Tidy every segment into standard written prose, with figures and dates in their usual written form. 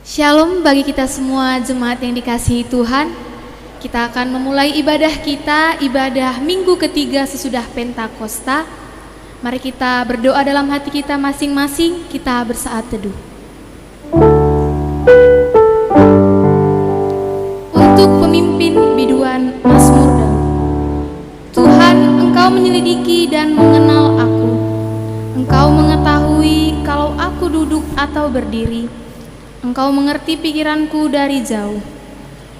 Shalom bagi kita semua jemaat yang dikasihi Tuhan. Kita akan memulai ibadah kita, ibadah minggu ketiga sesudah Pentakosta. Mari kita berdoa dalam hati kita masing-masing, kita bersaat teduh. Untuk pemimpin biduan Mazmur Daud. Tuhan, Engkau menyelidiki dan mengenal aku. Engkau mengetahui kalau aku duduk atau berdiri. Engkau mengerti pikiranku dari jauh.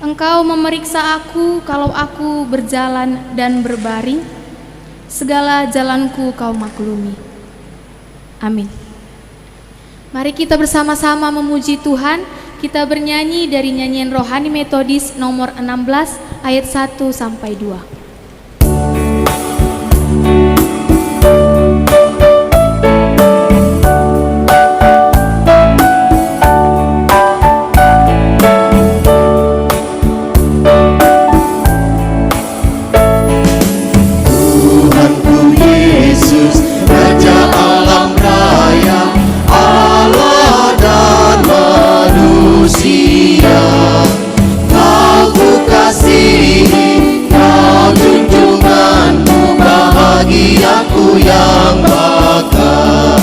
Engkau memeriksa aku kalau aku berjalan dan berbaring. Segala jalanku Kau maklumi. Amin. Mari kita bersama-sama memuji Tuhan. Kita bernyanyi dari nyanyian rohani metodis nomor 16 ayat 1 sampai 2. Yang bakar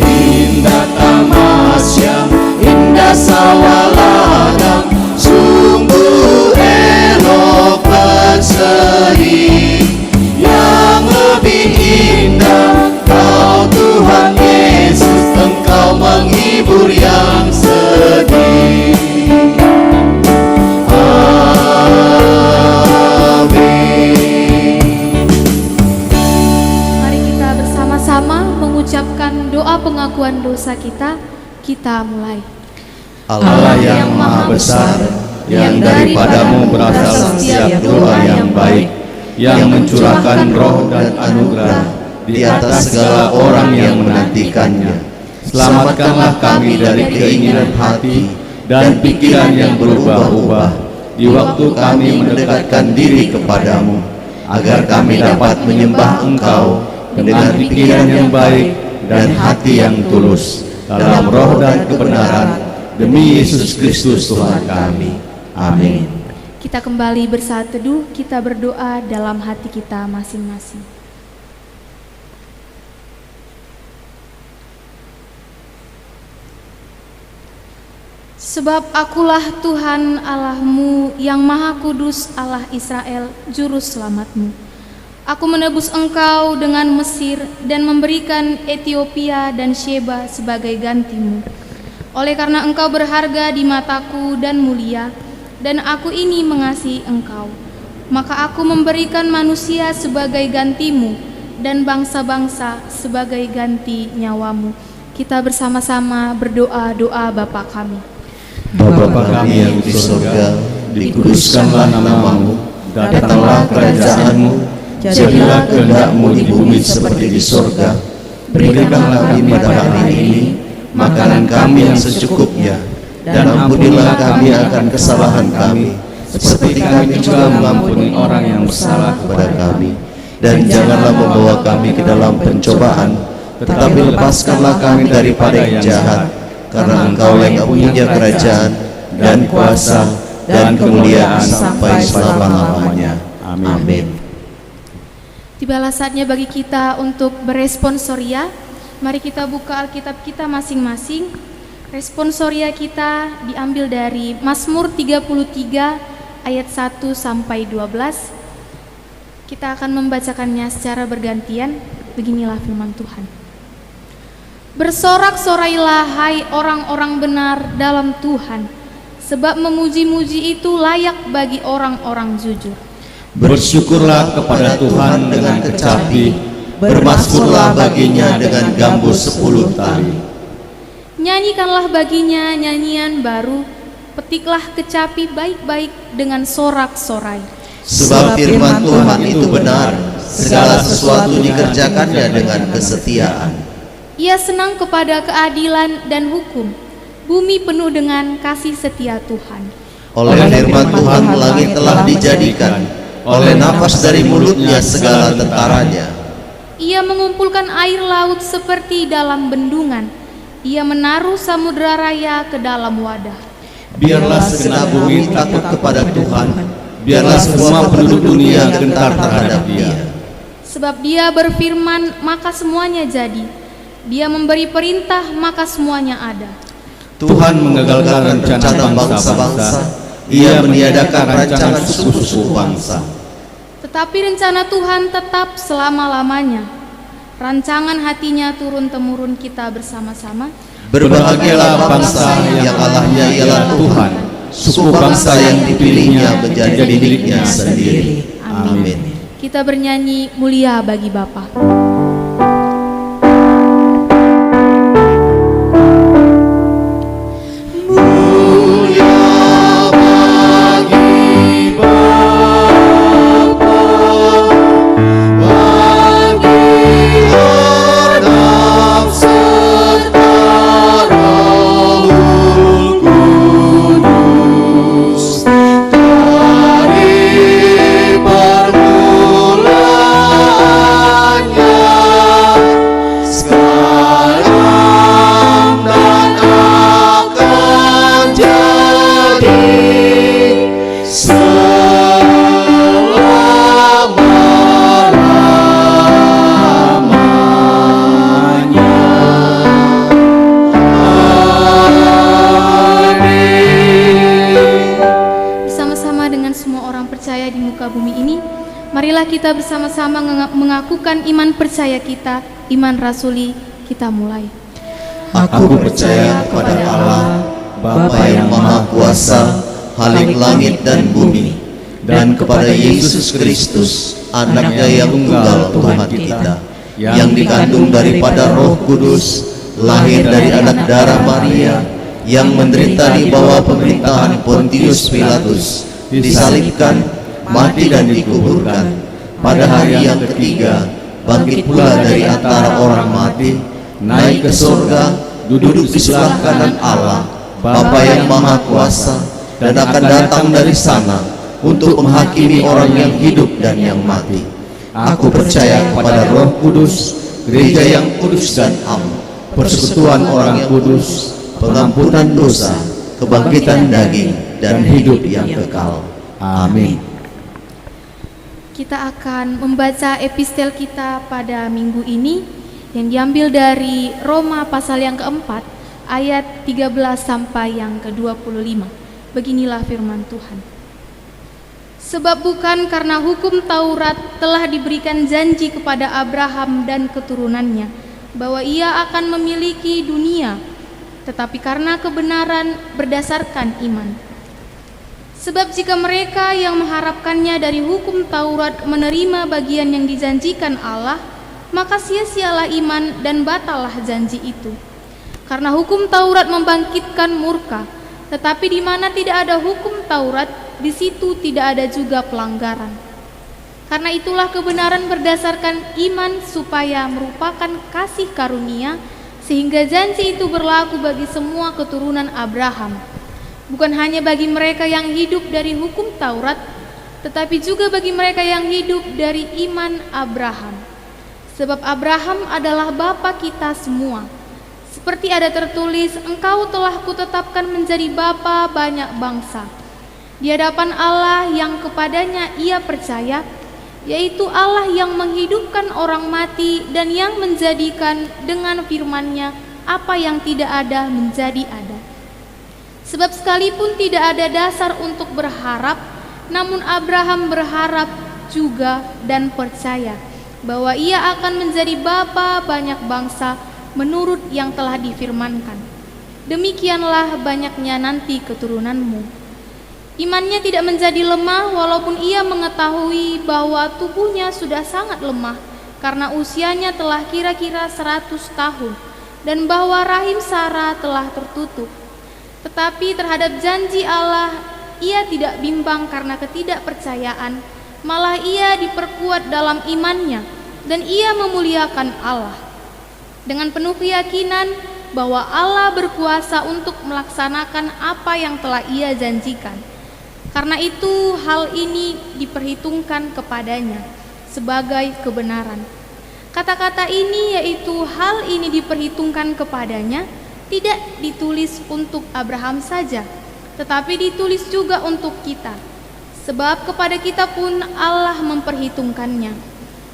indah tamasya, indah sawah ladang, sungguh elok berseri. Yang lebih indah Kau Tuhan Yesus, Engkau menghibur yang sedih. Mengucapkan doa pengakuan dosa kita mulai. Allah yang Maha Besar, yang daripadamu berasal setiap doa yang baik, yang mencurahkan roh dan anugerah di atas segala orang yang menantikannya. Selamatkanlah kami dari keinginan hati dan pikiran yang berubah-ubah di waktu kami mendekatkan diri kepadamu, agar kami dapat menyembah Engkau dengan pikiran yang baik dan hati yang tulus, dalam roh dan kebenaran, demi Yesus Kristus Tuhan kami. Amin. Kita kembali bersaat teduh, kita berdoa dalam hati kita masing-masing. Sebab akulah Tuhan Allahmu yang Maha Kudus, Allah Israel, Juru Selamatmu. Aku menebus engkau dengan Mesir dan memberikan Ethiopia dan Sheba sebagai gantimu. Oleh karena engkau berharga di mataku dan mulia, dan aku ini mengasihi engkau, maka aku memberikan manusia sebagai gantimu dan bangsa-bangsa sebagai ganti nyawamu. Kita bersama-sama berdoa doa Bapa kami. Bapa kami yang di surga, dikuduskanlah namamu, datanglah kerajaanmu, jadilah kehendak-Mu di bumi seperti di surga. Berikanlah kami pada hari ini makanan kami yang secukupnya, dan ampunilah kami akan kesalahan kami, seperti kami juga mengampuni orang yang bersalah kepada kami. Dan janganlah membawa kami ke dalam pencobaan, tetapi lepaskanlah kami daripada yang jahat, karena Engkau yang punya kerajaan dan kuasa dan kemuliaan sampai selama-lamanya. Amin. Tibalah saatnya bagi kita untuk beresponsoria. Mari kita buka Alkitab kita masing-masing. Responsoria kita diambil dari Mazmur 33 ayat 1 sampai 12. Kita akan membacakannya secara bergantian. Beginilah firman Tuhan. Bersorak-sorailah hai orang-orang benar dalam Tuhan, sebab memuji-muji itu layak bagi orang-orang jujur. Bersyukurlah kepada Tuhan dengan kecapi, bermasmurlah baginya dengan gambus 10 tali. Nyanyikanlah baginya nyanyian baru, petiklah kecapi baik-baik dengan sorak-sorai. Sebab firman Tuhan itu benar, segala sesuatu dikerjakannya dengan kesetiaan. Ia senang kepada keadilan dan hukum, bumi penuh dengan kasih setia Tuhan. Oleh firman Tuhan langit telah dijadikan, oleh nafas dari mulutnya segala tentaranya. Ia mengumpulkan air laut seperti dalam bendungan. Ia menaruh samudera raya ke dalam wadah. Biarlah segenap bumi takut kepada Tuhan. Biarlah semua penduduk dunia gentar terhadap Dia. Sebab Dia berfirman, maka semuanya jadi. Dia memberi perintah, maka semuanya ada. Tuhan mengagalkan rencana bangsa-bangsa. Ia meniadakan rancangan suku-suku bangsa. Tetapi rencana Tuhan tetap selama-lamanya. Rancangan hatinya turun-temurun kita bersama-sama. Berbahagialah bangsa yang Allahnya ialah Tuhan, suku bangsa yang dipilihnya menjadi miliknya sendiri. Amin. Kita bernyanyi mulia bagi Bapa. Marilah kita bersama-sama mengakukan iman percaya kita, iman rasuli. Kita mulai. Aku percaya kepada Allah, Bapa yang Maha Kuasa, Khalik langit dan bumi, dan kepada Yesus Kristus, Anaknya yang tunggal Tuhan kita, yang dikandung daripada Roh Kudus, lahir dari anak darah Maria, yang menderita di bawah pemerintahan Pontius Pilatus, disalibkan, mati dan dikuburkan, pada hari yang ketiga bangkit pula dari antara orang mati, naik ke surga, duduk di sebelah kanan Allah, Bapa yang Maha Kuasa, dan akan datang dari sana untuk menghakimi orang yang hidup dan yang mati. Aku percaya kepada Roh Kudus, gereja yang kudus dan am, persekutuan orang kudus, pengampunan dosa, kebangkitan daging, dan hidup yang kekal. Amin. Kita akan membaca epistel kita pada minggu ini yang diambil dari Roma pasal yang keempat ayat 13 sampai yang ke-25. Beginilah firman Tuhan. Sebab bukan karena hukum Taurat telah diberikan janji kepada Abraham dan keturunannya bahwa ia akan memiliki dunia, tetapi karena kebenaran berdasarkan iman. Sebab jika mereka yang mengharapkannya dari hukum Taurat menerima bagian yang dijanjikan Allah, maka sia-sialah iman dan batallah janji itu. Karena hukum Taurat membangkitkan murka, tetapi di mana tidak ada hukum Taurat, di situ tidak ada juga pelanggaran. Karena itulah kebenaran berdasarkan iman supaya merupakan kasih karunia, sehingga janji itu berlaku bagi semua keturunan Abraham. Bukan hanya bagi mereka yang hidup dari hukum Taurat, tetapi juga bagi mereka yang hidup dari iman Abraham. Sebab Abraham adalah bapa kita semua. Seperti ada tertulis, engkau telah kutetapkan menjadi bapa banyak bangsa. Di hadapan Allah yang kepadanya ia percaya, yaitu Allah yang menghidupkan orang mati dan yang menjadikan dengan firman-Nya apa yang tidak ada menjadi ada. Sebab sekalipun tidak ada dasar untuk berharap, namun Abraham berharap juga dan percaya bahwa ia akan menjadi bapa banyak bangsa menurut yang telah difirmankan. Demikianlah banyaknya nanti keturunanmu. Imannya tidak menjadi lemah walaupun ia mengetahui bahwa tubuhnya sudah sangat lemah karena usianya telah kira-kira 100 tahun dan bahwa rahim Sarah telah tertutup. Tetapi terhadap janji Allah, ia tidak bimbang karena ketidakpercayaan, malah ia diperkuat dalam imannya, dan ia memuliakan Allah. Dengan penuh keyakinan bahwa Allah berkuasa untuk melaksanakan apa yang telah ia janjikan. Karena itu hal ini diperhitungkan kepadanya sebagai kebenaran. Kata-kata ini, yaitu hal ini diperhitungkan kepadanya, tidak ditulis untuk Abraham saja, tetapi ditulis juga untuk kita. Sebab kepada kita pun Allah memperhitungkannya,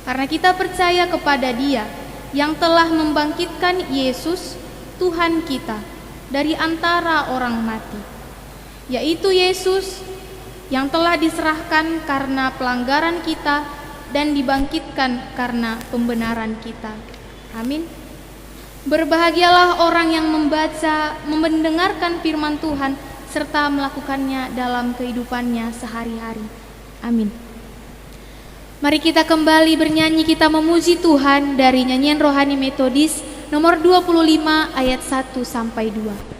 karena kita percaya kepada Dia yang telah membangkitkan Yesus, Tuhan kita, dari antara orang mati, yaitu Yesus yang telah diserahkan karena pelanggaran kita dan dibangkitkan karena pembenaran kita. Amin. Berbahagialah orang yang membaca, mendengarkan firman Tuhan, serta melakukannya dalam kehidupannya sehari-hari. Amin. Mari kita kembali bernyanyi, kita memuji Tuhan dari nyanyian rohani Metodis nomor 25 ayat 1 sampai 2.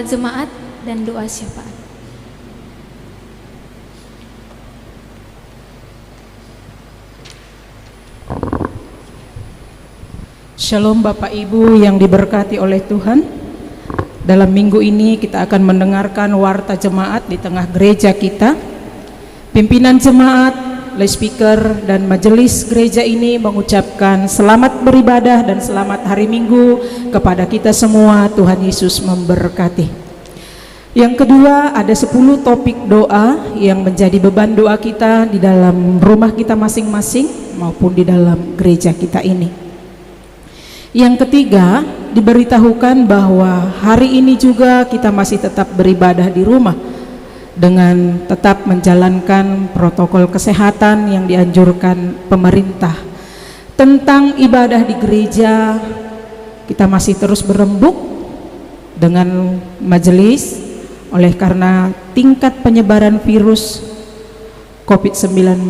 Jemaat dan doa syafaat. Shalom Bapak Ibu yang diberkati oleh Tuhan. Dalam minggu ini kita akan mendengarkan warta jemaat di tengah gereja kita. Pimpinan jemaat, lay speaker dan majelis gereja ini mengucapkan selamat beribadah dan selamat hari Minggu kepada kita semua. Tuhan Yesus memberkati. Yang kedua, ada 10 topik doa yang menjadi beban doa kita di dalam rumah kita masing-masing maupun di dalam gereja kita ini. Yang ketiga, diberitahukan bahwa hari ini juga kita masih tetap beribadah di rumah dengan tetap menjalankan protokol kesehatan yang dianjurkan pemerintah. Tentang ibadah di gereja, kita masih terus berembuk dengan majelis oleh karena tingkat penyebaran virus COVID-19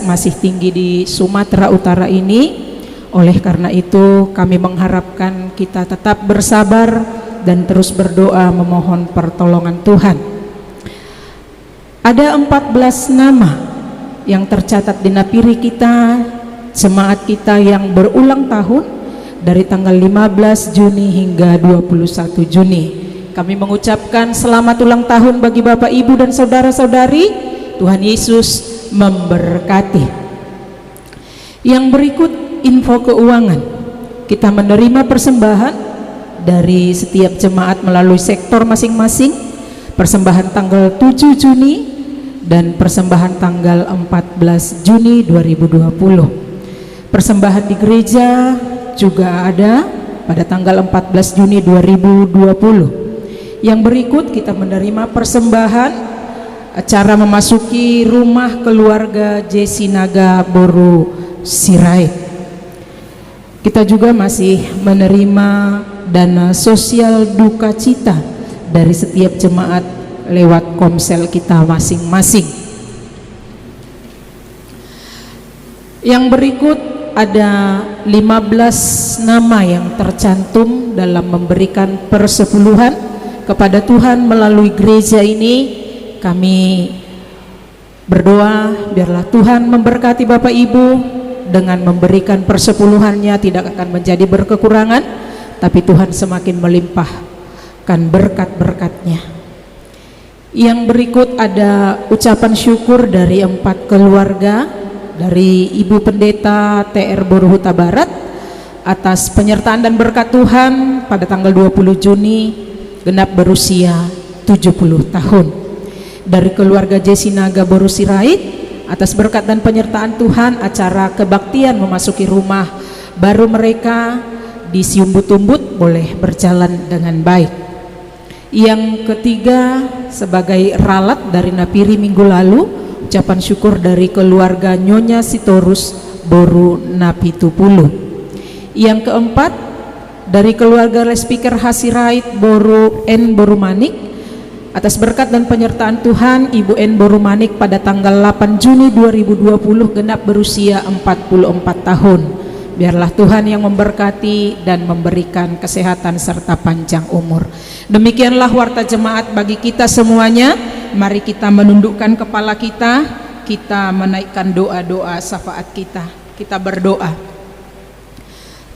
masih tinggi di Sumatera Utara ini. Oleh karena itu kami mengharapkan kita tetap bersabar dan terus berdoa memohon pertolongan Tuhan. Ada 14 nama yang tercatat di napiri kita, jemaat kita yang berulang tahun dari tanggal 15 Juni hingga 21 Juni. Kami mengucapkan selamat ulang tahun bagi Bapak, Ibu, dan saudara-saudari. Tuhan Yesus memberkati. Yang berikut info keuangan. Kita menerima persembahan dari setiap jemaat melalui sektor masing-masing. Persembahan tanggal 7 Juni dan persembahan tanggal 14 Juni 2020. Persembahan di gereja juga ada pada tanggal 14 Juni 2020. Yang berikut kita menerima persembahan acara memasuki rumah keluarga Jesinaga Boru Sirait. Kita juga masih menerima dana sosial duka cita dari setiap jemaat lewat komsel kita masing-masing. Yang berikut ada 15 nama yang tercantum dalam memberikan persepuluhan kepada Tuhan melalui gereja ini. Kami berdoa biarlah Tuhan memberkati Bapak Ibu dengan memberikan persepuluhannya, tidak akan menjadi berkekurangan, tapi Tuhan semakin melimpahkan berkat-berkatnya. Yang berikut ada ucapan syukur dari 4 keluarga, dari Ibu Pendeta TR Boru Huta Barat atas penyertaan dan berkat Tuhan pada tanggal 20 Juni genap berusia 70 tahun. Dari keluarga Jesinaga Boru Sirait atas berkat dan penyertaan Tuhan, acara kebaktian memasuki rumah baru mereka di Siumbu-Tumbut boleh berjalan dengan baik. Yang ketiga, sebagai ralat dari Napiri minggu lalu, ucapan syukur dari keluarga Nyonya Sitorus Boru Napitupulu. Yang keempat, dari keluarga Speaker Hasirait Boru N Boru Manik atas berkat dan penyertaan Tuhan, Ibu N Boru Manik pada tanggal 8 Juni 2020 genap berusia 44 tahun. Biarlah Tuhan yang memberkati dan memberikan kesehatan serta panjang umur. Demikianlah warta jemaat bagi kita semuanya. Mari kita menundukkan kepala kita, kita menaikkan doa-doa syafaat kita. Kita berdoa.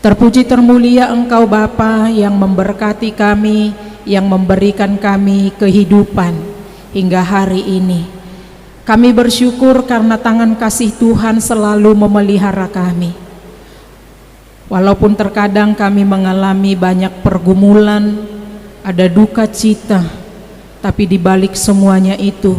Terpuji termulia Engkau Bapa yang memberkati kami, yang memberikan kami kehidupan hingga hari ini. Kami bersyukur karena tangan kasih Tuhan selalu memelihara kami. Walaupun terkadang kami mengalami banyak pergumulan, ada duka cita, tapi di balik semuanya itu,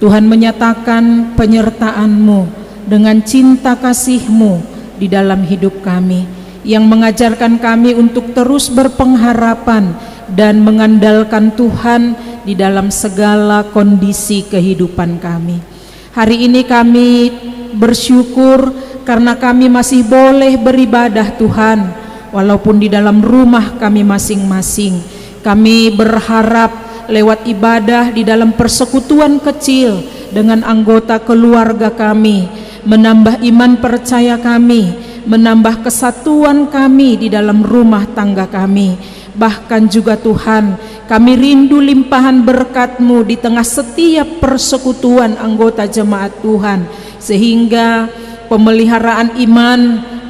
Tuhan menyatakan penyertaan-Mu dengan cinta kasih-Mu di dalam hidup kami, yang mengajarkan kami untuk terus berpengharapan dan mengandalkan Tuhan di dalam segala kondisi kehidupan kami. Hari ini kami bersyukur karena kami masih boleh beribadah Tuhan, walaupun di dalam rumah kami masing-masing. Kami berharap lewat ibadah di dalam persekutuan kecil dengan anggota keluarga kami, menambah iman percaya kami, menambah kesatuan kami di dalam rumah tangga kami. Bahkan juga Tuhan, kami rindu limpahan berkat-Mu di tengah setiap persekutuan anggota jemaat Tuhan, sehingga pemeliharaan iman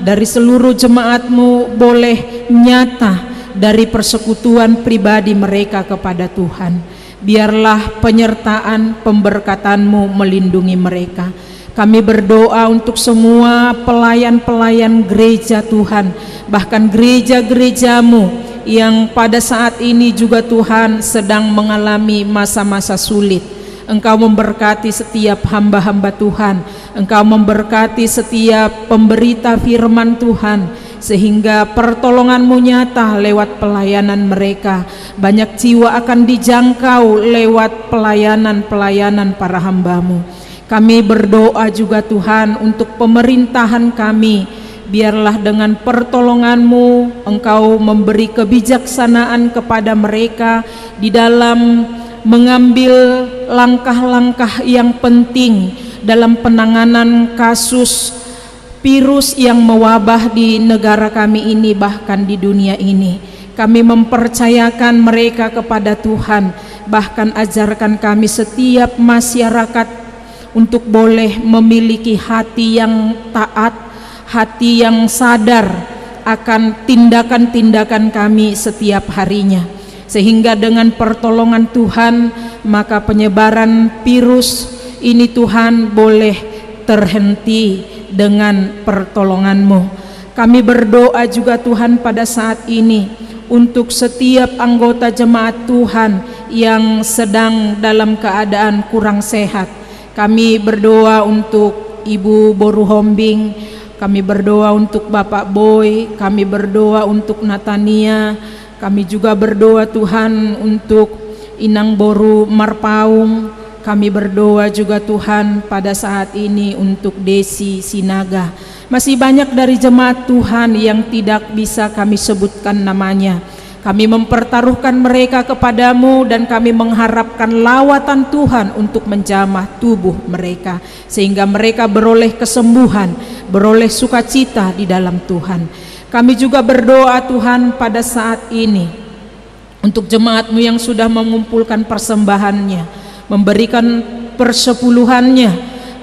dari seluruh jemaat-Mu boleh nyata dari persekutuan pribadi mereka kepada Tuhan. Biarlah penyertaan pemberkatan-Mu melindungi mereka. Kami berdoa untuk semua pelayan-pelayan gereja Tuhan, bahkan gereja-gereja-Mu yang pada saat ini juga Tuhan sedang mengalami masa-masa sulit. Engkau memberkati setiap hamba-hamba Tuhan, Engkau memberkati setiap pemberita firman Tuhan, sehingga pertolongan-Mu nyata lewat pelayanan mereka. Banyak jiwa akan dijangkau lewat pelayanan-pelayanan para hamba-Mu. Kami berdoa juga Tuhan untuk pemerintahan kami. Biarlah dengan pertolongan-Mu Engkau memberi kebijaksanaan kepada mereka di dalam mengambil langkah-langkah yang penting dalam penanganan kasus virus yang mewabah di negara kami ini, bahkan di dunia ini. Kami mempercayakan mereka kepada Tuhan, bahkan ajarkan kami setiap masyarakat untuk boleh memiliki hati yang taat, hati yang sadar akan tindakan-tindakan kami setiap harinya, sehingga dengan pertolongan Tuhan maka penyebaran virus ini Tuhan boleh terhenti dengan pertolongan-Mu. Kami berdoa juga Tuhan pada saat ini untuk setiap anggota jemaat Tuhan yang sedang dalam keadaan kurang sehat. Kami berdoa untuk Ibu Boru Hombing, kami berdoa untuk Bapak Boy, kami berdoa untuk Natania, kami juga berdoa Tuhan untuk Inang Boru Marpaung. Kami berdoa juga Tuhan pada saat ini untuk Desi Sinaga. Masih banyak dari jemaat Tuhan yang tidak bisa kami sebutkan namanya. Kami mempertaruhkan mereka kepadamu dan kami mengharapkan lawatan Tuhan untuk menjamah tubuh mereka, sehingga mereka beroleh kesembuhan, beroleh sukacita di dalam Tuhan. Kami juga berdoa Tuhan pada saat ini untuk jemaat-Mu yang sudah mengumpulkan persembahannya, memberikan persepuluhannya,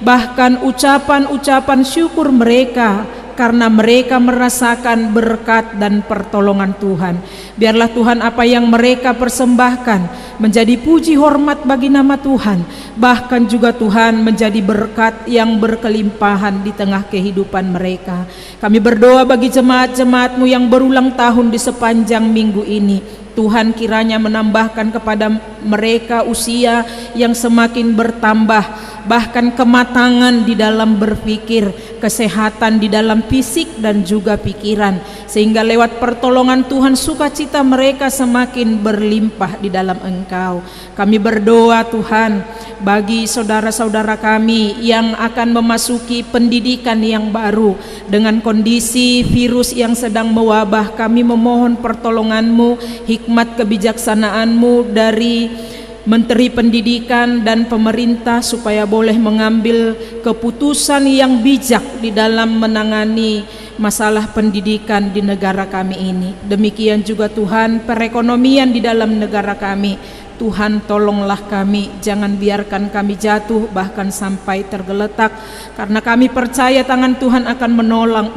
bahkan ucapan-ucapan syukur mereka karena mereka merasakan berkat dan pertolongan Tuhan. Biarlah Tuhan apa yang mereka persembahkan menjadi puji hormat bagi nama Tuhan, bahkan juga Tuhan menjadi berkat yang berkelimpahan di tengah kehidupan mereka. Kami berdoa bagi jemaat-jemaat-Mu yang berulang tahun di sepanjang minggu ini. Tuhan kiranya menambahkan kepada mereka usia yang semakin bertambah, bahkan kematangan di dalam berpikir, kesehatan di dalam fisik dan juga pikiran, sehingga lewat pertolongan Tuhan sukacita mereka semakin berlimpah di dalam Engkau. Kami berdoa Tuhan bagi saudara-saudara kami yang akan memasuki pendidikan yang baru dengan kondisi virus yang sedang mewabah. Kami memohon pertolongan-Mu, hikmat kebijaksanaan-Mu dari Menteri Pendidikan dan pemerintah supaya boleh mengambil keputusan yang bijak di dalam menangani masalah pendidikan di negara kami ini. Demikian juga Tuhan perekonomian di dalam negara kami. Tuhan tolonglah kami, jangan biarkan kami jatuh bahkan sampai tergeletak, karena kami percaya tangan Tuhan akan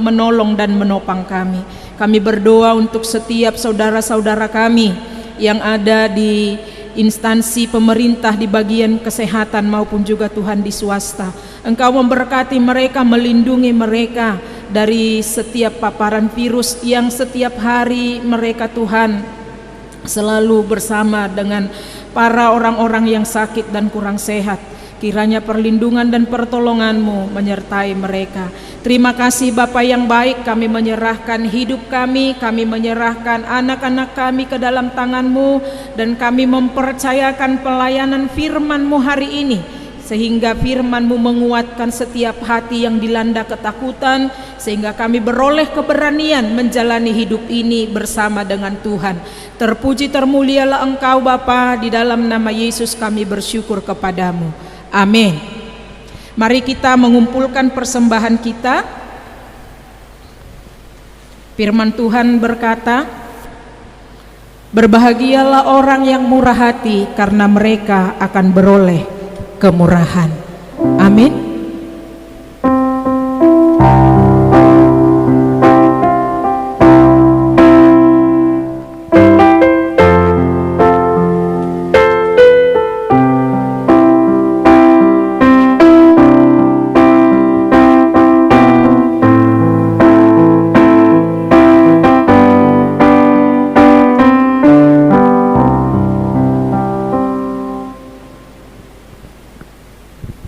menolong dan menopang kami. Kami berdoa untuk setiap saudara-saudara kami yang ada di instansi pemerintah di bagian kesehatan maupun juga Tuhan di swasta. Engkau memberkati mereka, melindungi mereka dari setiap paparan virus yang setiap hari mereka Tuhan selalu bersama dengan para orang-orang yang sakit dan kurang sehat. Kiranya perlindungan dan pertolongan-Mu menyertai mereka. Terima kasih Bapa yang baik, kami menyerahkan hidup kami menyerahkan anak-anak kami ke dalam tangan-Mu, dan kami mempercayakan pelayanan firman-Mu hari ini, sehingga firman-Mu menguatkan setiap hati yang dilanda ketakutan, sehingga kami beroleh keberanian menjalani hidup ini bersama dengan Tuhan. Terpuji termulialah Engkau Bapa, di dalam nama Yesus kami bersyukur kepadamu. Amin. Mari kita mengumpulkan persembahan kita. Firman Tuhan berkata, berbahagialah orang yang murah hati, karena mereka akan beroleh kemurahan. Amin.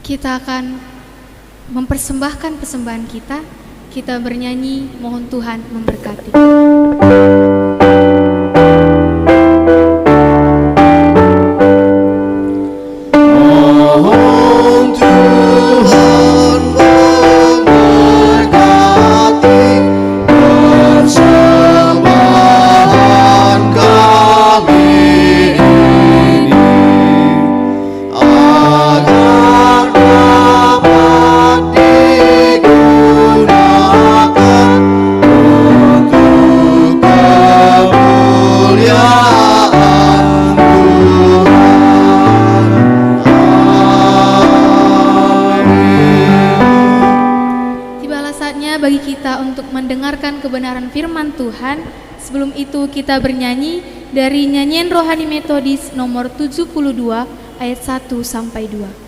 Kita akan mempersembahkan persembahan kita. Kita bernyanyi, mohon Tuhan memberkati. Mohon Tuhan memberkati persembahan kami ini, agar dapat digunakan untuk kemuliaan Tuhan. Tibalah saatnya bagi kita untuk mendengarkan kebenaran firman Tuhan. Sebelum itu kita bernyanyi dari nyanyian rohani Metodis nomor 72 ayat 1 sampai 2.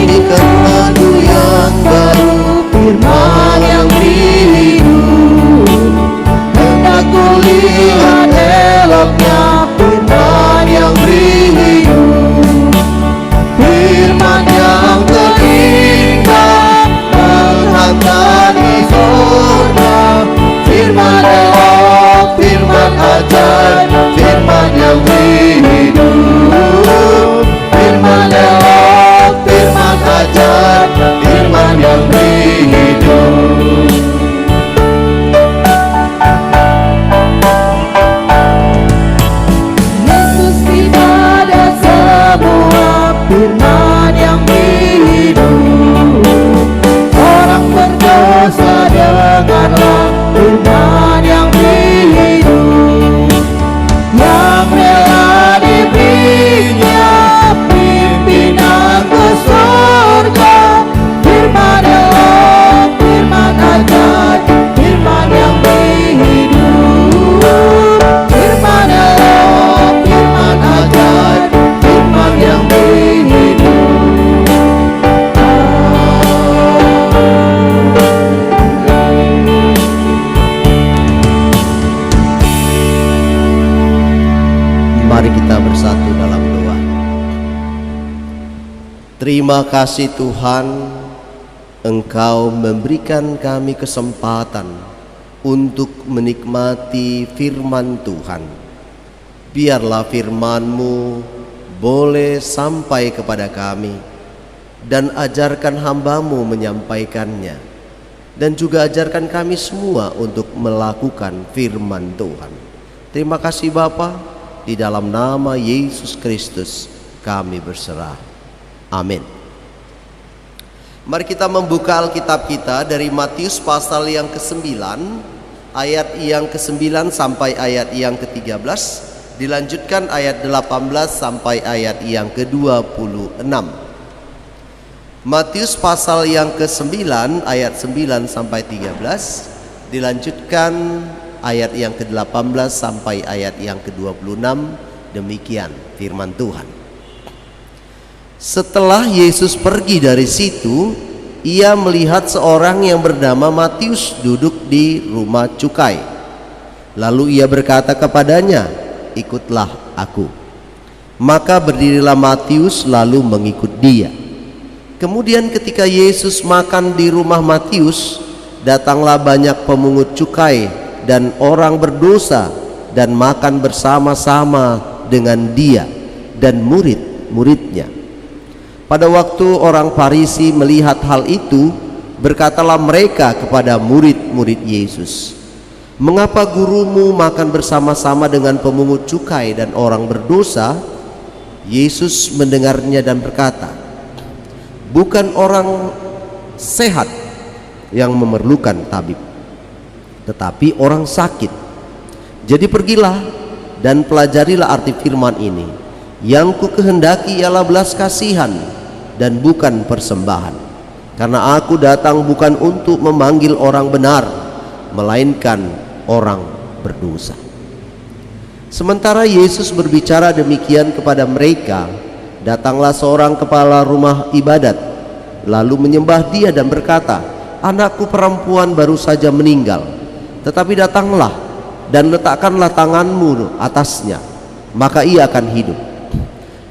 Nyanyikan lagu bersatu dalam doa. Terima kasih Tuhan, Engkau memberikan kami kesempatan untuk menikmati firman Tuhan. Biarlah firman-Mu boleh sampai kepada kami, dan ajarkan hamba-Mu menyampaikannya, dan juga ajarkan kami semua untuk melakukan firman Tuhan. Terima kasih Bapa, di dalam nama Yesus Kristus kami berserah. Amin. Mari kita membuka Alkitab kita dari Matius pasal yang ke-9, ayat yang ke-9 sampai ayat yang ke-13, dilanjutkan ayat 18 sampai ayat yang ke-26. Matius pasal yang ke-9 ayat 9 sampai 13, dilanjutkan ayat yang ke-18 sampai ayat yang ke-26. Demikian firman Tuhan. Setelah Yesus pergi dari situ, ia melihat seorang yang bernama Matius duduk di rumah cukai. Lalu ia berkata kepadanya, "Ikutlah aku." Maka berdirilah Matius lalu mengikut dia. Kemudian ketika Yesus makan di rumah Matius, datanglah banyak pemungut cukai dan orang berdosa dan makan bersama-sama dengan dia dan murid-muridnya. Pada waktu orang Farisi melihat hal itu, berkatalah mereka kepada murid-murid Yesus, "Mengapa gurumu makan bersama-sama dengan pemungut cukai dan orang berdosa?" Yesus mendengarnya dan berkata, "Bukan orang sehat yang memerlukan tabib, tetapi orang sakit. Jadi pergilah dan pelajarilah arti firman ini, yang ku kehendaki ialah belas kasihan dan bukan persembahan. Karena aku datang bukan untuk memanggil orang benar, melainkan orang berdosa." Sementara Yesus berbicara demikian kepada mereka, datanglah seorang kepala rumah ibadat, lalu menyembah dia dan berkata, "Anakku perempuan baru saja meninggal, tetapi datanglah dan letakkanlah tanganmu atasnya, maka ia akan hidup."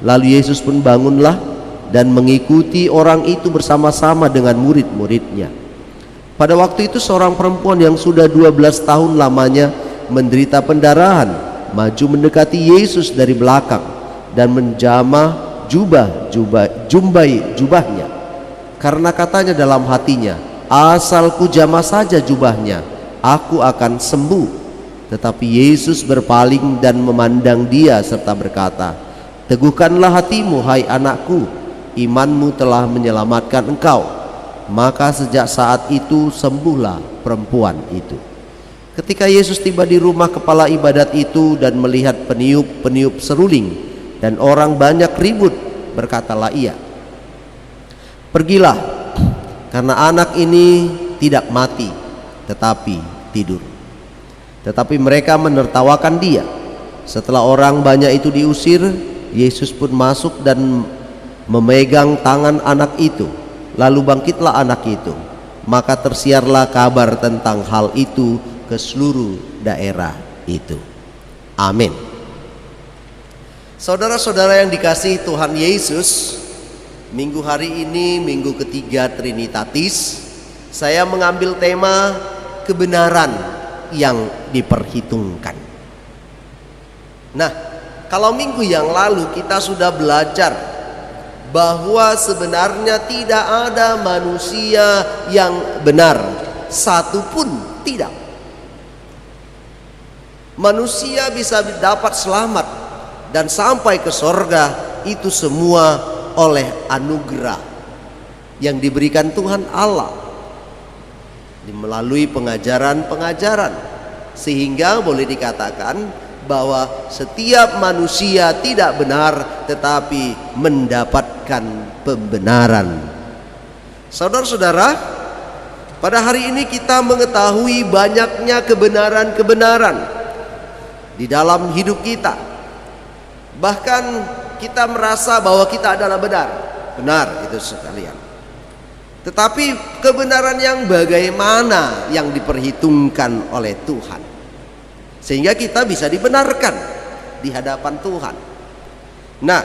Lalu Yesus pun bangunlah dan mengikuti orang itu bersama-sama dengan murid-muridnya. Pada waktu itu seorang perempuan yang sudah 12 tahun lamanya menderita pendarahan maju mendekati Yesus dari belakang dan menjamah jubahnya, karena katanya dalam hatinya, "Asal ku jamah saja jubahnya, aku akan sembuh." Tetapi Yesus berpaling dan memandang dia serta berkata, "Teguhkanlah hatimu, hai anakku, imanmu telah menyelamatkan engkau." Maka sejak saat itu sembuhlah perempuan itu. Ketika Yesus tiba di rumah kepala ibadat itu dan melihat peniup-peniup seruling dan orang banyak ribut, berkatalah ia, "Pergilah, karena anak ini tidak mati, tetapi tidur." Tetapi mereka menertawakan dia. Setelah orang banyak itu diusir, Yesus pun masuk dan memegang tangan anak itu. Lalu bangkitlah anak itu. Maka tersiarlah kabar tentang hal itu ke seluruh daerah itu. Amin. Saudara-saudara yang dikasihi Tuhan Yesus, minggu hari ini, minggu ketiga Trinitatis, saya mengambil tema kebenaran yang diperhitungkan. Nah, kalau minggu yang lalu kita sudah belajar bahwa sebenarnya tidak ada manusia yang benar, satu pun tidak. Manusia bisa dapat selamat dan sampai ke sorga, itu semua oleh anugerah yang diberikan Tuhan Allah melalui pengajaran-pengajaran, sehingga boleh dikatakan bahwa setiap manusia tidak benar tetapi mendapatkan pembenaran. Saudara-saudara, pada hari ini kita mengetahui banyaknya kebenaran-kebenaran di dalam hidup kita. Bahkan kita merasa bahwa kita adalah benar itu sekalian. Tetapi kebenaran yang bagaimana yang diperhitungkan oleh Tuhan, sehingga kita bisa dibenarkan di hadapan Tuhan. Nah,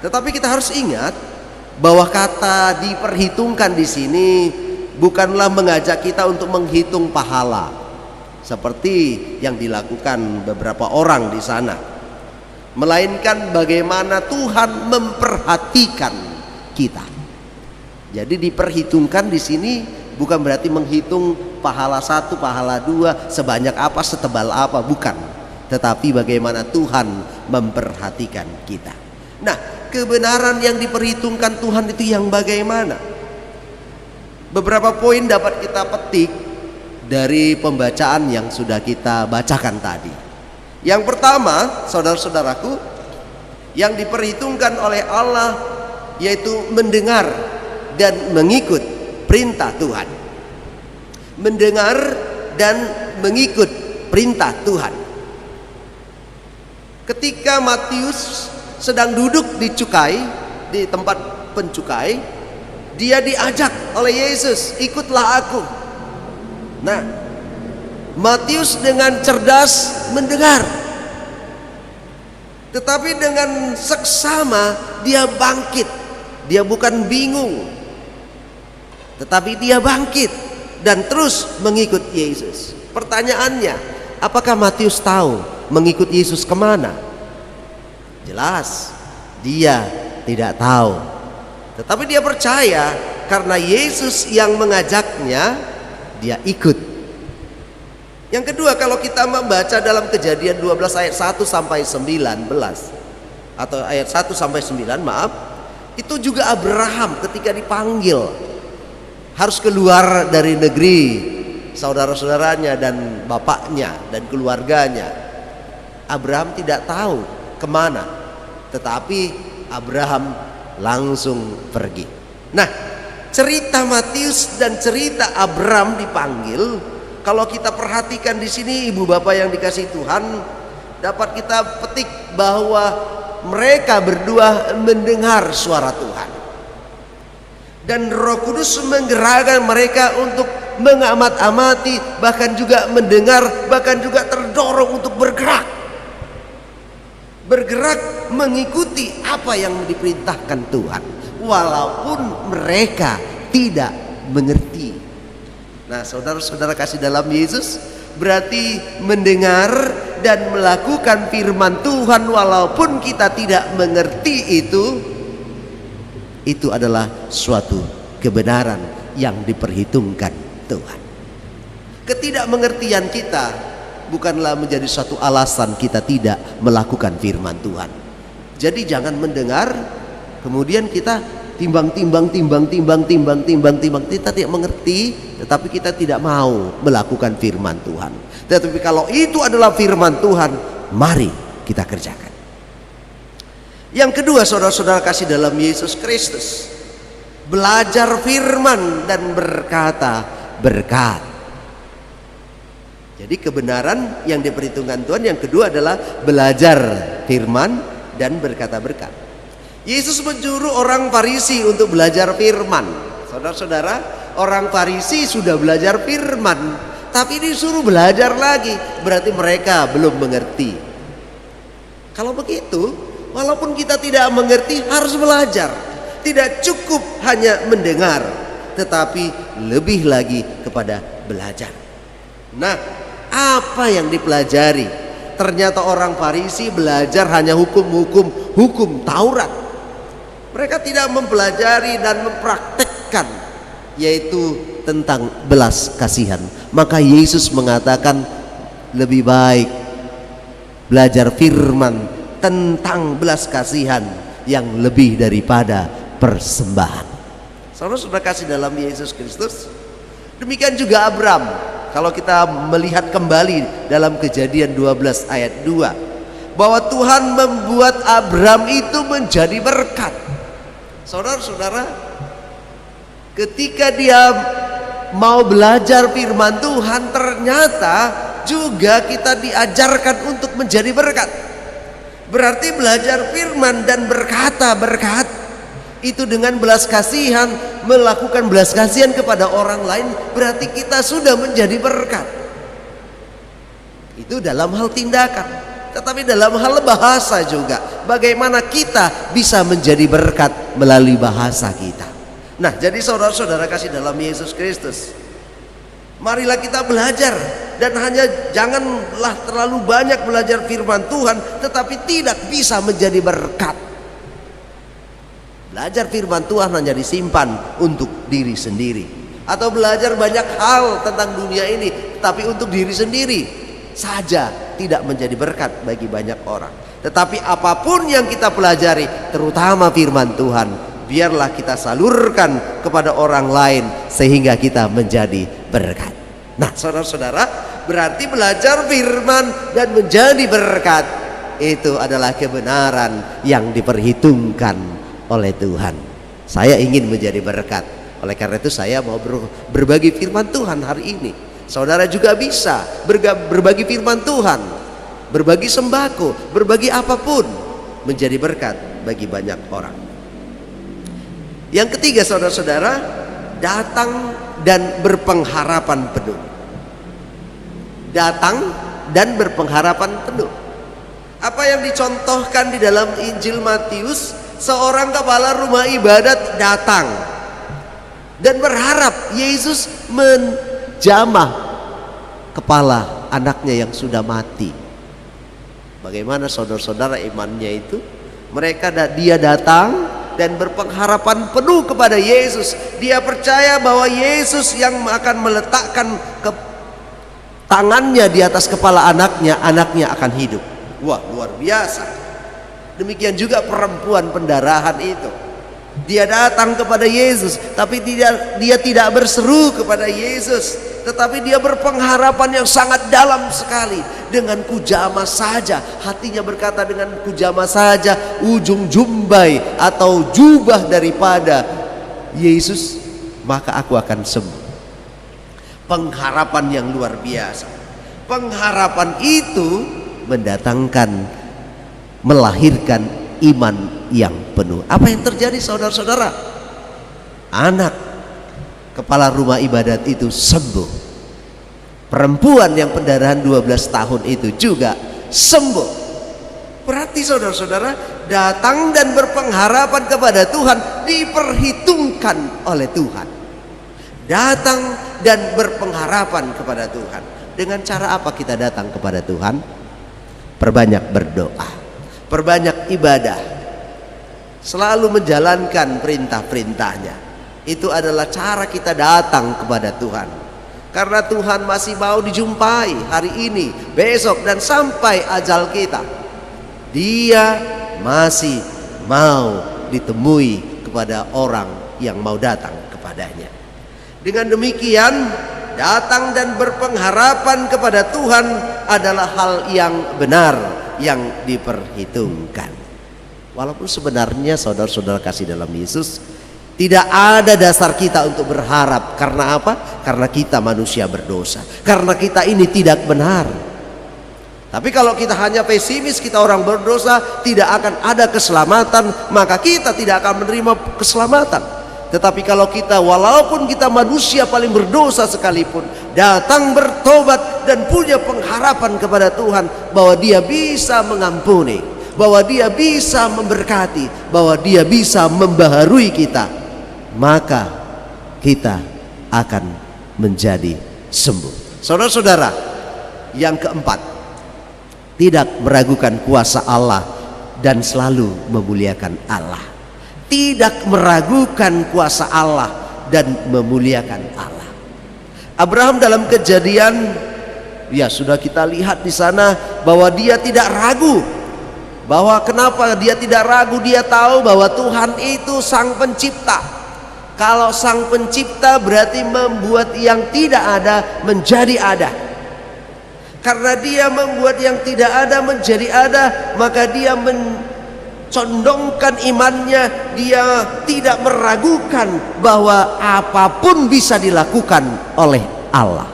tetapi kita harus ingat bahwa kata diperhitungkan di sini bukanlah mengajak kita untuk menghitung pahala seperti yang dilakukan beberapa orang di sana, melainkan bagaimana Tuhan memperhatikan kita. Jadi diperhitungkan di sini bukan berarti menghitung pahala 1, pahala 2, sebanyak apa, setebal apa, bukan. Tetapi bagaimana Tuhan memperhatikan kita. Nah, kebenaran yang diperhitungkan Tuhan itu yang bagaimana? Beberapa poin dapat kita petik dari pembacaan yang sudah kita bacakan tadi. Yang pertama, saudara-saudaraku, yang diperhitungkan oleh Allah yaitu mendengar dan mengikut perintah Tuhan. Mendengar dan mengikut perintah Tuhan. Ketika Matius sedang duduk di cukai, di tempat pencukai, dia diajak oleh Yesus, ikutlah aku. Nah, Matius dengan cerdas mendengar, tetapi dengan seksama dia bangkit. Dia bukan bingung, tetapi dia bangkit dan terus mengikut Yesus. Pertanyaannya, apakah Matius tahu mengikut Yesus kemana? Jelas dia tidak tahu, tetapi dia percaya karena Yesus yang mengajaknya, dia ikut. Yang kedua, kalau kita membaca dalam Kejadian 12 ayat 1 sampai 19 atau ayat 1 sampai 9, maaf, itu juga Abraham ketika dipanggil harus keluar dari negeri saudara-saudaranya dan bapaknya dan keluarganya. Abraham tidak tahu kemana, tetapi Abraham langsung pergi. Nah, cerita Matius dan cerita Abraham dipanggil, kalau kita perhatikan di sini, ibu bapak yang dikasihi Tuhan, dapat kita petik bahwa mereka berdua mendengar suara Tuhan, dan Roh Kudus menggerakkan mereka untuk mengamat-amati, bahkan juga mendengar, bahkan juga terdorong untuk bergerak mengikuti apa yang diperintahkan Tuhan, walaupun mereka tidak mengerti. Nah, saudara-saudara kasih dalam Yesus, berarti mendengar dan melakukan firman Tuhan walaupun kita tidak mengerti itu adalah suatu kebenaran yang diperhitungkan Tuhan. Ketidakmengertian kita bukanlah menjadi suatu alasan kita tidak melakukan firman Tuhan. Jadi jangan mendengar kemudian kita timbang, kita tidak mengerti, tetapi kita tidak mau melakukan firman Tuhan. Tetapi kalau itu adalah firman Tuhan, mari kita kerjakan. Yang kedua, saudara-saudara kasih dalam Yesus Kristus, belajar firman dan berkata berkat. Jadi kebenaran yang diperhitungkan Tuhan yang kedua adalah belajar firman dan berkata berkat. Yesus menyuruh orang Farisi untuk belajar firman. Saudara-saudara, orang Farisi sudah belajar firman, tapi disuruh belajar lagi, berarti mereka belum mengerti. Kalau begitu, walaupun kita tidak mengerti, harus belajar. Tidak cukup hanya mendengar, tetapi lebih lagi kepada belajar. Nah, apa yang dipelajari? Ternyata orang Farisi belajar hanya hukum Taurat. Mereka tidak mempelajari dan mempraktekkan, yaitu tentang belas kasihan. Maka Yesus mengatakan lebih baik belajar firman tentang belas kasihan yang lebih daripada persembahan. Saudara-saudara kasih dalam Yesus Kristus, demikian juga Abraham. Kalau kita melihat kembali dalam Kejadian 12 ayat 2, bahwa Tuhan membuat Abraham itu menjadi berkat. Saudara-saudara, ketika dia mau belajar firman Tuhan, ternyata juga kita diajarkan untuk menjadi berkat. Berarti belajar firman dan berkata berkat itu dengan belas kasihan, melakukan belas kasihan kepada orang lain, berarti kita sudah menjadi berkat. Itu dalam hal tindakan, tetapi dalam hal bahasa juga bagaimana kita bisa menjadi berkat melalui bahasa kita. Nah, jadi saudara-saudara kasih dalam Yesus Kristus, marilah kita belajar, dan janganlah terlalu banyak belajar firman Tuhan tetapi tidak bisa menjadi berkat. Belajar firman Tuhan hanya disimpan untuk diri sendiri, atau belajar banyak hal tentang dunia ini tapi untuk diri sendiri saja, tidak menjadi berkat bagi banyak orang. Tetapi apapun yang kita pelajari, terutama firman Tuhan, biarlah kita salurkan kepada orang lain sehingga kita menjadi berkat. Nah, saudara-saudara, berarti belajar firman dan menjadi berkat itu adalah kebenaran yang diperhitungkan oleh Tuhan. Saya ingin menjadi berkat, oleh karena itu saya mau berbagi firman Tuhan hari ini. Saudara juga bisa berbagi firman Tuhan, berbagi sembako, berbagi apapun, menjadi berkat bagi banyak orang. Yang ketiga, saudara-saudara, datang dan berpengharapan penuh. Datang dan berpengharapan penuh. Apa yang dicontohkan di dalam Injil Matius, seorang kepala rumah ibadat datang dan berharap Yesus menjamah kepala anaknya yang sudah mati. Bagaimana saudara-saudara imannya itu? Dia datang dan berpengharapan penuh kepada Yesus. Dia percaya bahwa Yesus yang akan meletakkan tangannya di atas kepala anaknya akan hidup. Wah, luar biasa. Demikian juga perempuan pendarahan itu. Dia datang kepada Yesus, tapi dia tidak berseru kepada Yesus, tetapi dia berpengharapan yang sangat dalam sekali. Dengan kujama saja, hatinya berkata, dengan kujama saja ujung jumbai atau jubah daripada Yesus, maka aku akan sembuh. Pengharapan yang luar biasa. Pengharapan itu melahirkan iman yang penuh. Apa yang terjadi, saudara-saudara? Anak kepala rumah ibadat itu sembuh. Perempuan yang pendarahan 12 tahun itu juga sembuh. Berarti saudara-saudara, datang dan berpengharapan kepada Tuhan diperhitungkan oleh Tuhan. Datang dan berpengharapan kepada Tuhan. Dengan cara apa kita datang kepada Tuhan? Perbanyak berdoa, perbanyak ibadah, selalu menjalankan perintah-perintahnya. Itu adalah cara kita datang kepada Tuhan. Karena Tuhan masih mau dijumpai hari ini, besok, dan sampai ajal kita. Dia masih mau ditemui kepada orang yang mau datang kepadanya. Dengan demikian, datang dan berpengharapan kepada Tuhan adalah hal yang benar, yang diperhitungkan. Walaupun sebenarnya saudara-saudara kasih dalam Yesus, tidak ada dasar kita untuk berharap. Karena apa? Karena kita manusia berdosa, karena kita ini tidak benar. Tapi kalau kita hanya pesimis, kita orang berdosa, tidak akan ada keselamatan, maka kita tidak akan menerima keselamatan. Tetapi kalau kita, walaupun kita manusia paling berdosa sekalipun, datang bertobat dan punya pengharapan kepada Tuhan bahwa Dia bisa mengampuni, bahwa Dia bisa memberkati, bahwa Dia bisa membaharui kita, maka kita akan menjadi sembuh. Saudara-saudara, yang keempat, tidak meragukan kuasa Allah dan selalu memuliakan Allah. Tidak meragukan kuasa Allah dan memuliakan Allah. Abraham dalam Kejadian, ya sudah kita lihat di sana bahwa dia tidak ragu. Bahwa kenapa dia tidak ragu? Dia tahu bahwa Tuhan itu Sang Pencipta. Kalau Sang Pencipta berarti membuat yang tidak ada menjadi ada. Karena Dia membuat yang tidak ada menjadi ada, maka Dia condongkan imannya. Dia tidak meragukan bahwa apapun bisa dilakukan oleh Allah.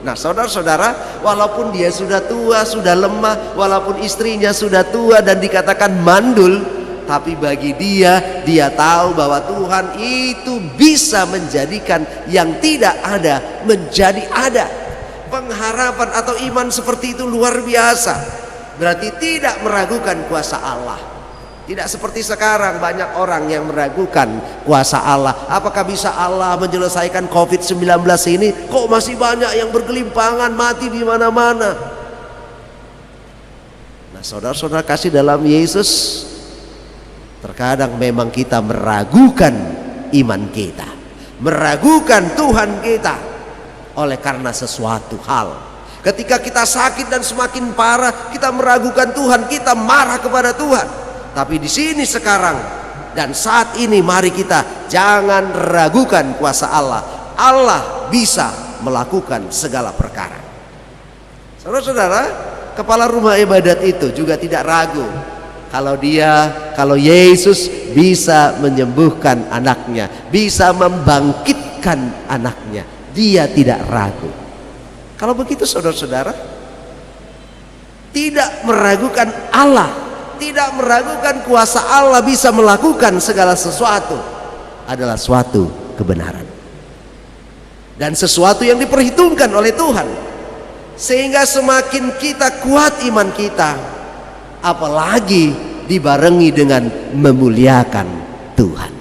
Nah, saudara-saudara, walaupun dia sudah tua, sudah lemah, walaupun istrinya sudah tua dan dikatakan mandul, tapi bagi dia tahu bahwa Tuhan itu bisa menjadikan yang tidak ada menjadi ada. Pengharapan atau iman seperti itu luar biasa. Berarti tidak meragukan kuasa Allah. Tidak seperti sekarang banyak orang yang meragukan kuasa Allah. Apakah bisa Allah menyelesaikan COVID-19 ini? Kok masih banyak yang bergelimpangan mati di mana-mana? Nah, saudara-saudara kasih dalam Yesus, terkadang memang kita meragukan iman kita, meragukan Tuhan kita oleh karena sesuatu hal. Ketika kita sakit dan semakin parah, kita meragukan Tuhan, kita marah kepada Tuhan. Tapi di sini sekarang dan saat ini mari kita jangan ragukan kuasa Allah. Allah bisa melakukan segala perkara. Saudara-saudara, kepala rumah ibadat itu juga tidak ragu kalau Yesus bisa menyembuhkan anaknya, bisa membangkitkan anaknya. Dia tidak ragu. Kalau begitu saudara-saudara, tidak meragukan Allah, tidak meragukan kuasa Allah bisa melakukan segala sesuatu adalah suatu kebenaran dan sesuatu yang diperhitungkan oleh Tuhan, sehingga semakin kita kuat iman kita, apalagi dibarengi dengan memuliakan Tuhan.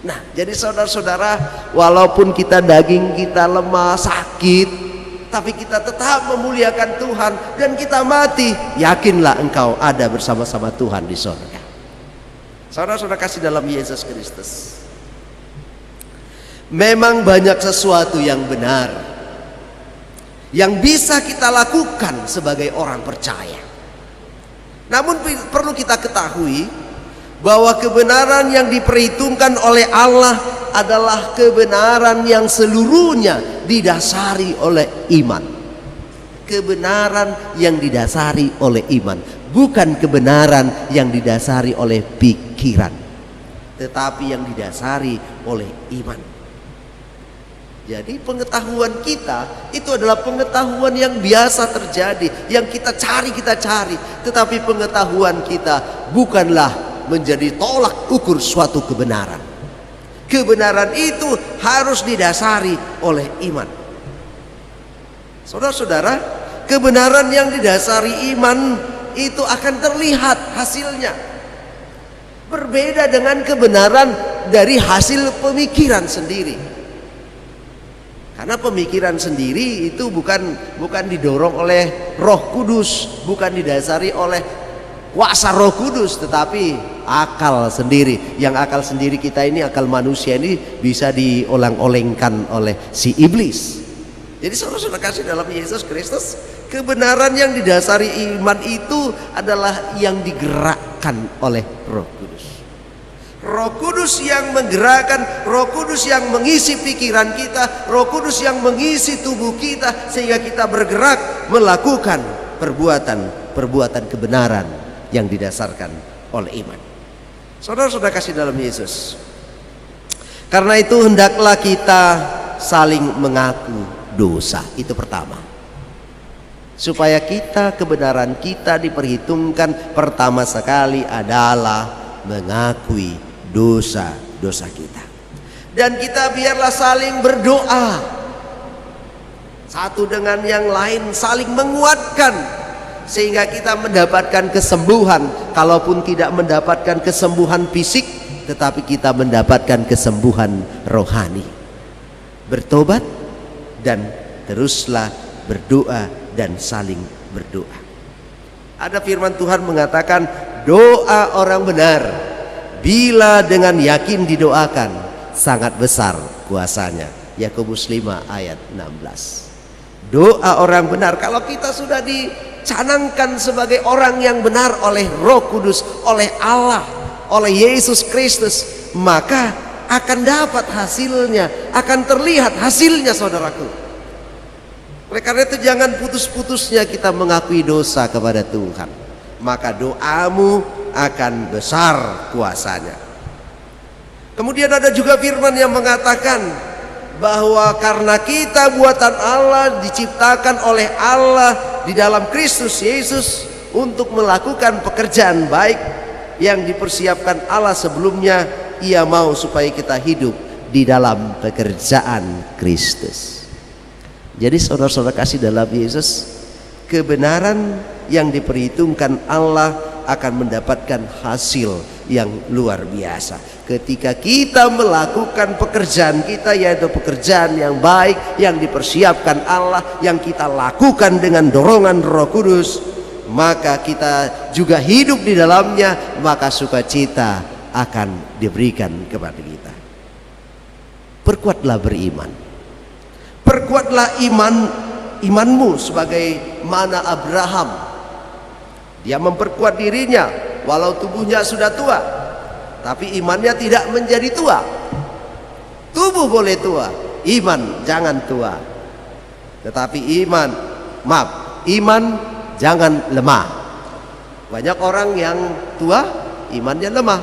Nah, jadi saudara-saudara, walaupun kita daging kita lemah, sakit, tapi kita tetap memuliakan Tuhan dan kita mati, yakinlah engkau ada bersama-sama Tuhan di surga. Saudara-saudara kasih dalam Yesus Kristus, memang banyak sesuatu yang benar yang bisa kita lakukan sebagai orang percaya. Namun perlu kita ketahui bahwa kebenaran yang diperhitungkan oleh Allah adalah kebenaran yang seluruhnya didasari oleh iman. Kebenaran yang didasari oleh iman, bukan kebenaran yang didasari oleh pikiran, tetapi yang didasari oleh iman. Jadi pengetahuan kita itu adalah pengetahuan yang biasa terjadi, yang kita cari, tetapi pengetahuan kita bukanlah menjadi tolak ukur suatu kebenaran. Kebenaran itu harus didasari oleh iman. Saudara-saudara, kebenaran yang didasari iman itu akan terlihat hasilnya. Berbeda dengan kebenaran dari hasil pemikiran sendiri. Karena pemikiran sendiri itu bukan didorong oleh Roh Kudus, bukan didasari oleh kuasa Roh Kudus, tetapi akal sendiri. Yang akal sendiri kita ini, akal manusia ini bisa diolang-olengkan oleh si iblis. Jadi saudara-saudara kasih dalam Yesus Kristus, kebenaran yang didasari iman itu adalah yang digerakkan oleh Roh Kudus. Roh Kudus yang menggerakkan, Roh Kudus yang mengisi pikiran kita, Roh Kudus yang mengisi tubuh kita, sehingga kita bergerak melakukan perbuatan kebenaran yang didasarkan oleh iman. Saudara-saudara kasih dalam Yesus, karena itu hendaklah kita saling mengaku dosa. Itu pertama, supaya kebenaran kita diperhitungkan. Pertama sekali adalah mengakui dosa-dosa kita, dan kita biarlah saling berdoa satu dengan yang lain, saling menguatkan, sehingga kita mendapatkan kesembuhan. Kalaupun tidak mendapatkan kesembuhan fisik, tetapi kita mendapatkan kesembuhan rohani. Bertobat dan teruslah berdoa dan saling berdoa. Ada firman Tuhan mengatakan, doa orang benar bila dengan yakin didoakan sangat besar kuasanya. Yakobus 5 ayat 16. Doa orang benar, kalau kita sudah dicanangkan sebagai orang yang benar oleh Roh Kudus, oleh Allah, oleh Yesus Kristus, maka akan dapat hasilnya, akan terlihat hasilnya, saudaraku. Oleh karena itu jangan putus-putusnya kita mengakui dosa kepada Tuhan, maka doamu akan besar kuasanya. Kemudian ada juga firman yang mengatakan bahwa karena kita buatan Allah, diciptakan oleh Allah di dalam Kristus Yesus untuk melakukan pekerjaan baik yang dipersiapkan Allah sebelumnya. Ia mau supaya kita hidup di dalam pekerjaan Kristus. Jadi saudara-saudara kasih dalam Yesus, kebenaran yang diperhitungkan Allah akan mendapatkan hasil yang luar biasa. Ketika kita melakukan pekerjaan kita, yaitu pekerjaan yang baik, yang dipersiapkan Allah, yang kita lakukan dengan dorongan Roh Kudus, maka kita juga hidup di dalamnya, maka sukacita akan diberikan kepada kita. Perkuatlah beriman, perkuatlah imanmu sebagai mana Abraham. Dia memperkuat dirinya walau tubuhnya sudah tua, tapi imannya tidak menjadi tua. Tubuh boleh tua, iman jangan tua. Tetapi iman jangan lemah. Banyak orang yang tua imannya lemah,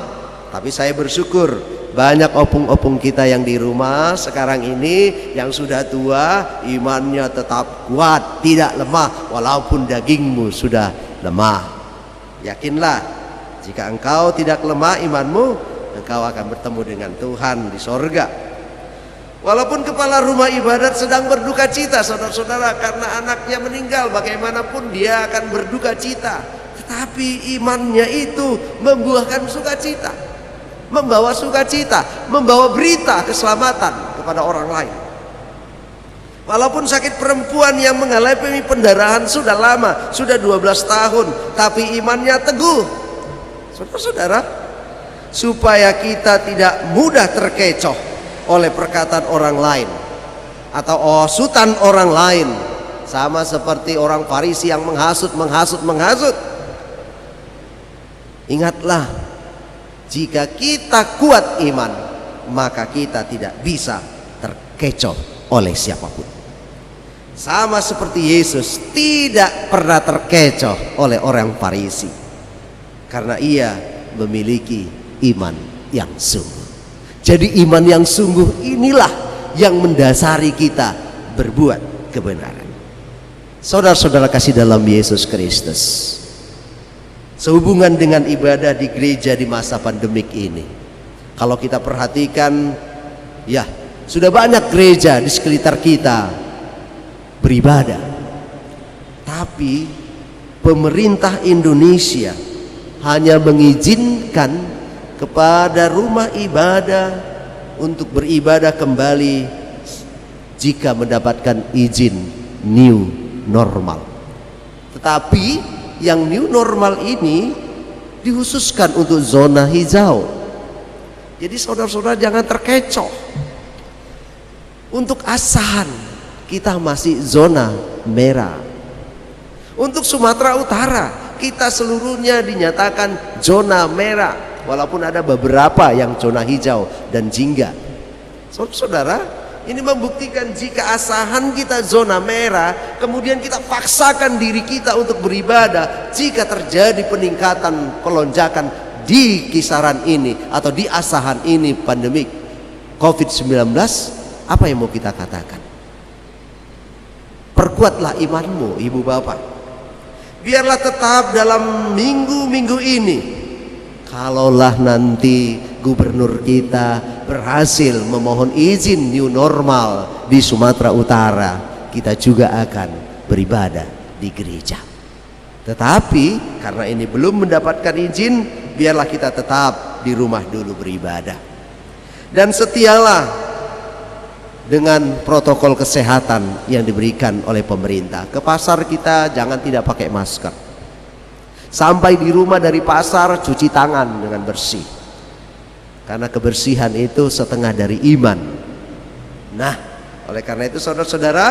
tapi saya bersyukur banyak opung-opung kita yang di rumah sekarang ini yang sudah tua, imannya tetap kuat, tidak lemah walaupun dagingmu sudah lemah. Yakinlah, jika engkau tidak lemah imanmu, engkau akan bertemu dengan Tuhan di sorga. Walaupun kepala rumah ibadat sedang berduka cita, saudara-saudara, karena anaknya meninggal, bagaimanapun dia akan berduka cita, tetapi imannya itu membuahkan sukacita, membawa sukacita, membawa berita keselamatan kepada orang lain. Walaupun sakit perempuan yang mengalami pendarahan sudah lama, sudah 12 tahun, tapi imannya teguh. Saudara-saudara, supaya kita tidak mudah terkecoh oleh perkataan orang lain atau osutan orang lain, sama seperti orang Farisi yang menghasut. Ingatlah, jika kita kuat iman, maka kita tidak bisa terkecoh oleh siapapun. Sama seperti Yesus tidak pernah terkecoh oleh orang Farisi, karena ia memiliki iman yang sungguh. Jadi iman yang sungguh inilah yang mendasari kita berbuat kebenaran. Saudara-saudara kasih dalam Yesus Kristus, sehubungan dengan ibadah di gereja di masa pandemik ini, kalau kita perhatikan, ya sudah banyak gereja di sekitar kita beribadah, tapi pemerintah Indonesia hanya mengizinkan kepada rumah ibadah untuk beribadah kembali jika mendapatkan izin new normal. Tetapi yang new normal ini dikhususkan untuk zona hijau. Jadi saudara-saudara jangan terkecoh. Untuk Asahan kita masih zona merah. Untuk Sumatera Utara kita seluruhnya dinyatakan zona merah, walaupun ada beberapa yang zona hijau dan jingga. Saudara, ini membuktikan jika Asahan kita zona merah, kemudian kita paksakan diri kita untuk beribadah, jika terjadi peningkatan, pelonjakan di kisaran ini atau di Asahan ini pandemik COVID-19, apa yang mau kita katakan? Perkuatlah imanmu, ibu bapak. Biarlah tetap dalam minggu-minggu ini, kalaulah nanti gubernur kita berhasil memohon izin new normal di Sumatera Utara, kita juga akan beribadah di gereja. Tetapi karena ini belum mendapatkan izin, biarlah kita tetap di rumah dulu beribadah. Dan setialah dengan protokol kesehatan yang diberikan oleh pemerintah. Ke pasar kita jangan tidak pakai masker. Sampai di rumah dari pasar cuci tangan dengan bersih, karena kebersihan itu setengah dari iman. Nah, oleh karena itu saudara-saudara,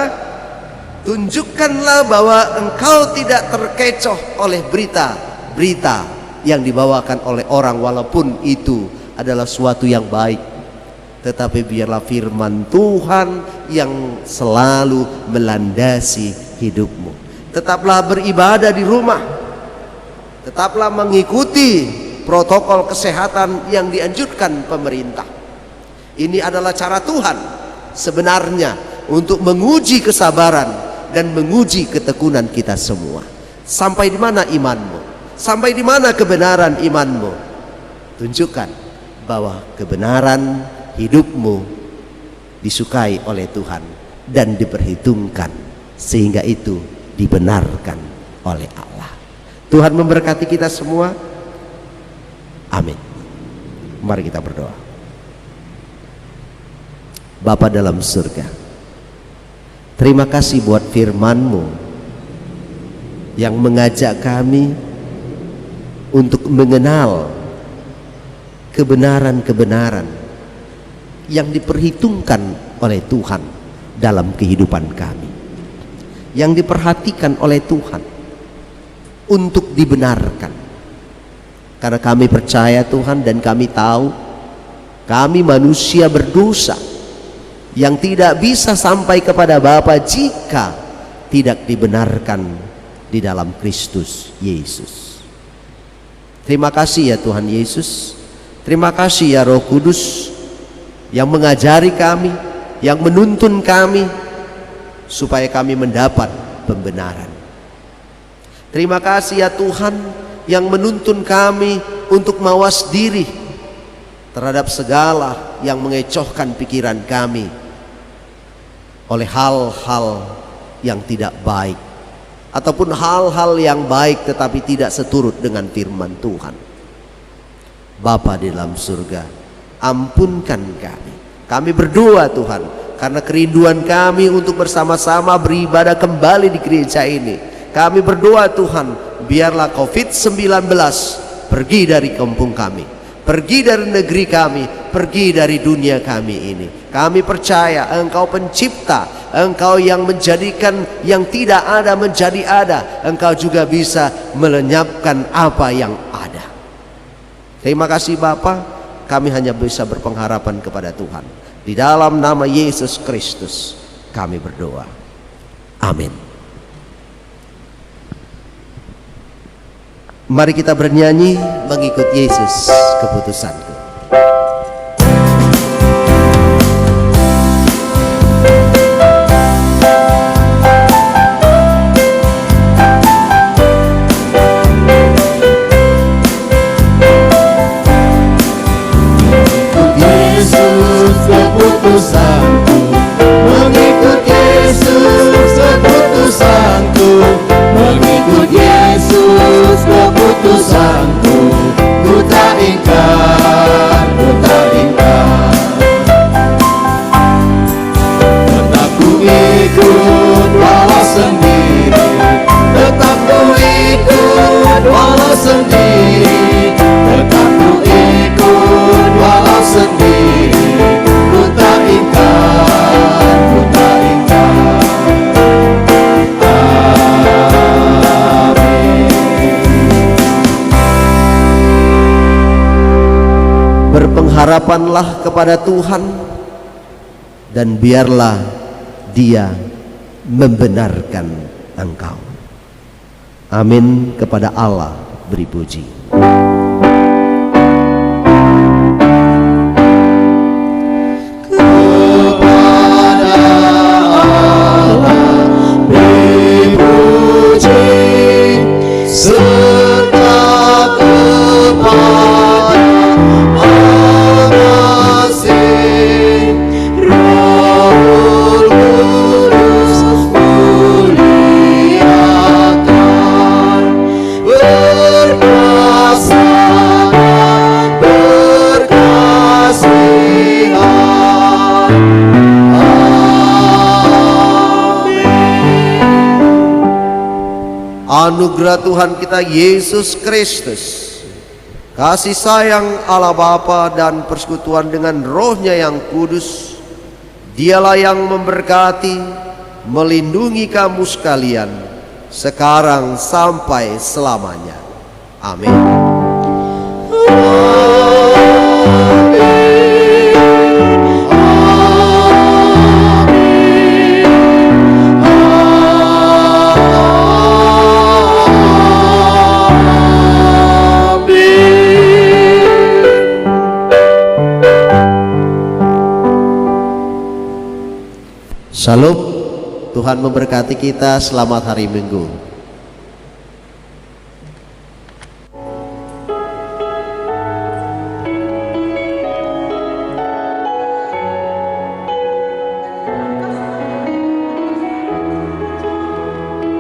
tunjukkanlah bahwa engkau tidak terkecoh oleh berita-berita yang dibawakan oleh orang, walaupun itu adalah suatu yang baik. Tetapi biarlah firman Tuhan yang selalu melandasi hidupmu. Tetaplah beribadah di rumah, tetaplah mengikuti protokol kesehatan yang dianjurkan pemerintah. Ini adalah cara Tuhan sebenarnya untuk menguji kesabaran dan menguji ketekunan kita semua. Sampai di mana imanmu? Sampai di mana kebenaran imanmu? Tunjukkan bahwa kebenaran hidupmu disukai oleh Tuhan dan diperhitungkan, sehingga itu dibenarkan oleh Allah. Tuhan memberkati kita semua. Amin. Mari kita berdoa. Bapa dalam surga, terima kasih buat firman-Mu yang mengajak kami untuk mengenal kebenaran-kebenaran yang diperhitungkan oleh Tuhan dalam kehidupan kami, yang diperhatikan oleh Tuhan untuk dibenarkan. Karena kami percaya Tuhan, dan kami tahu kami manusia berdosa yang tidak bisa sampai kepada Bapa jika tidak dibenarkan di dalam Kristus Yesus. Terima kasih ya Tuhan Yesus. Terima kasih ya Roh Kudus yang mengajari kami, yang menuntun kami supaya kami mendapat pembenaran. Terima kasih ya Tuhan yang menuntun kami untuk mawas diri terhadap segala yang mengecohkan pikiran kami oleh hal-hal yang tidak baik, ataupun hal-hal yang baik tetapi tidak seturut dengan firman Tuhan. Bapa di dalam surga, ampunkan kami. Kami berdoa Tuhan, karena kerinduan kami untuk bersama-sama beribadah kembali di gereja ini. Kami berdoa Tuhan, biarlah COVID-19 pergi dari kampung kami, pergi dari negeri kami, pergi dari dunia kami ini. Kami percaya Engkau pencipta, Engkau yang menjadikan yang tidak ada menjadi ada. Engkau juga bisa melenyapkan apa yang ada. Terima kasih Bapa, kami hanya bisa berpengharapan kepada Tuhan. Di dalam nama Yesus Kristus kami berdoa. Amin. Mari kita bernyanyi mengikut Yesus keputusanku. Keputusanku, mengikut Yesus keputusanku, mengikut Yesus keputusanku, ku tak ingkar, ku tak ingkar. Tetap ku ikut walau sendiri, tetap ku ikut walau sendiri, tetap ku ikut walau sendiri. Ku tak ingkar, ku tak ingkar. Amin. Berpengharapanlah kepada Tuhan, dan biarlah Dia membenarkan engkau. Amin. Kepada Allah beri puji. Anugerah Tuhan kita Yesus Kristus, kasih sayang Allah Bapa, dan persekutuan dengan Roh-Nya yang kudus, Dialah yang memberkati, melindungi kamu sekalian, sekarang sampai selamanya. Amin. Shalom, Tuhan memberkati kita. Selamat hari Minggu.